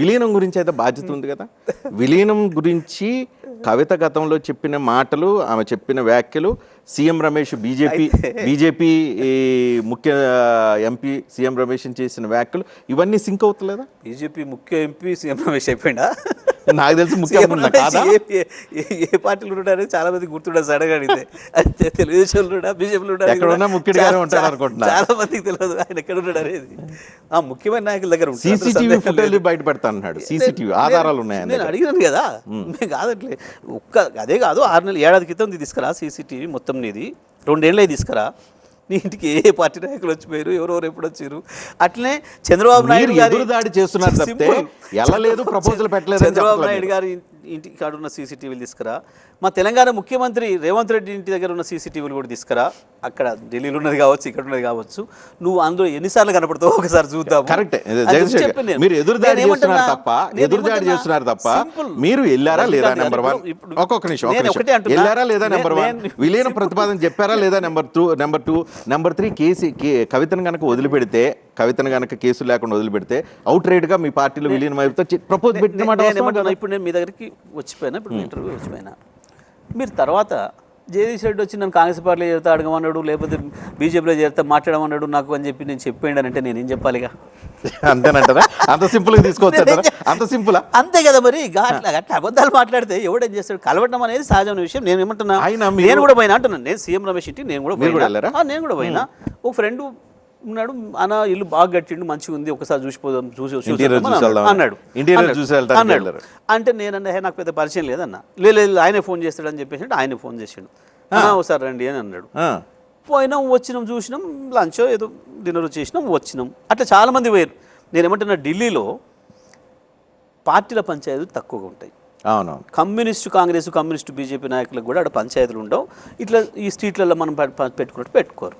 విలీనం గురించి అయితే బాధ్యత ఉంది కదా. విలీనం గురించి కవిత గతంలో చెప్పిన మాటలు, ఆమె చెప్పిన వ్యాఖ్యలు, సీఎం రమేష్ బీజేపీ ముఖ్య ఎంపీ సీఎం రమేష్ చేసిన వ్యాఖ్యలు ఇవన్నీ సింక్ అవుతలేదా? బీజేపీ ముఖ్య ఎంపీ సీఎం రమేష్ అయిపోయిందా? నాకు తెలిసి ముఖ్యమంత్రి కాదా? ఏ పార్టీలు ఉన్నారని చాలా మంది గుర్తుండదు. అడగడితే అయితే తెలుగుదేశంలో బీజేపీలో చాలా మందికి తెలియదు ఆయన ఎక్కడ ఉన్నాడు అనేది. ఆ ముఖ్యమైన నాయకుల దగ్గర సీసీటీవీ ఫుటేజ్ బయట పెడతా అన్నాడు. సీసీటీవీ ఆధారాలు ఉన్నాయని నేను అడిగినాను కదా. మేము కాదట్లే అదే కాదు, 6 నెలలు ఏడాది క్రితం తీసుకురా సీసీటీవీ మొత్తం నీది, 2 ఏళ్ళే తీసుకురా, నీ ఇంటికి ఏ పార్టీ నాయకులు వచ్చిపోయారు, ఎవరెవరు ఎప్పుడు వచ్చారు. అట్లనే చంద్రబాబు నాయుడు ఎదురుదాడి చేస్తున్నారు తప్పితే ఎల్లలేదు, ప్రపోజల్ పెట్టలేదు. చంద్రబాబు నాయుడు గారి ఇంటికి కాడ ఉన్న సీసీటీవీలు తీసుకురా, మా తెలంగాణ ముఖ్యమంత్రి రేవంత్ రెడ్డి ఇంటి దగ్గర ఉన్న సీసీటీవీలు కూడా తీసుకురా. అక్కడ ఢిల్లీలో ఉన్నది కావచ్చు, ఇక్కడ ఉన్నది కావచ్చు, నువ్వు అందులో ఎన్నిసార్లు కనపడతావు ఒకసారి చూద్దాం. కరెక్ట్. మీరు ఎదురుదాడి చేస్తున్నారు తప్ప మీరు వెళ్ళారా లేదా నెంబర్ 1, ఒక్కొక్క నిమిషం వెళ్ళారా లేదా నెంబర్ 1, విలీన ప్రతిపాదన చెప్పారా లేదా నెంబర్ 2, నెంబర్ 3 కవితను కనుక వదిలిపెడితే, కవితను కనుక కేసులు లేకుండా వదిలిపెడితే అవుట్ రైట్ గా మీ పార్టీలో విలీనం అయిపోతే ప్రపోజ్ పెట్టిన మాట. ఇప్పుడు నేను మీ దగ్గరికి వచ్చిపోయినా, ఇప్పుడు మీ ఇంటర్వ్యూ వచ్చిపోయినా, మీరు తర్వాత జగదీష్ రెడ్డి వచ్చి నన్ను కాంగ్రెస్ పార్టీలో చేరుతా అడగమన్నాడు, లేకపోతే బీజేపీలో చేరుతా మాట్లాడమన్నాడు నాకు అని చెప్పి నేను చెప్పేయండి అంటే నేనేం చెప్పాలిగా? అంతేనంటారా? అంత సింపుల్గా తీసుకోవచ్చు, అంత సింపుల్ అంతే కదా. మరి అట్లా అబద్ధాలు మాట్లాడితే ఎవడేం చేస్తాడు? కలవటం అనేది సహజమైన విషయం. నేను ఏమంటున్నా, నేను కూడా పోయినా అంటున్నాను. నేను సీఎం రమేష్ ఇంటికి నేను కూడా పోయినా. ఒక ఫ్రెండ్ ఉన్నాడు, అన్న ఇల్లు బాగా కట్టిండు, మంచిగా ఉంది, ఒకసారి చూసిపోదాం, అన్నాడు. అంటే నేనన్నా నాకు పెద్ద పరిచయం లేదన్న. లేదు ఆయనే ఫోన్ చేస్తాడని చెప్పేసి ఆయనే ఫోన్ చేసాడు, ఒకసారి రండి అని అన్నాడు. పోయినాం, వచ్చినాం, చూసినాం, లంచ్ ఏదో డిన్నర్ చేసినాం, వచ్చినాం. అట్లా చాలామంది పోయారు. నేను ఏమంటున్నా, ఢిల్లీలో పార్టీల పంచాయతీలు తక్కువగా ఉంటాయి. అవునవును. కమ్యూనిస్టు బీజేపీ నాయకులకు కూడా అక్కడ పంచాయతీలు ఉండవు. ఇట్లా ఈ స్ట్రీట్లలో మనం పెట్టుకున్నట్టు పెట్టుకోరు.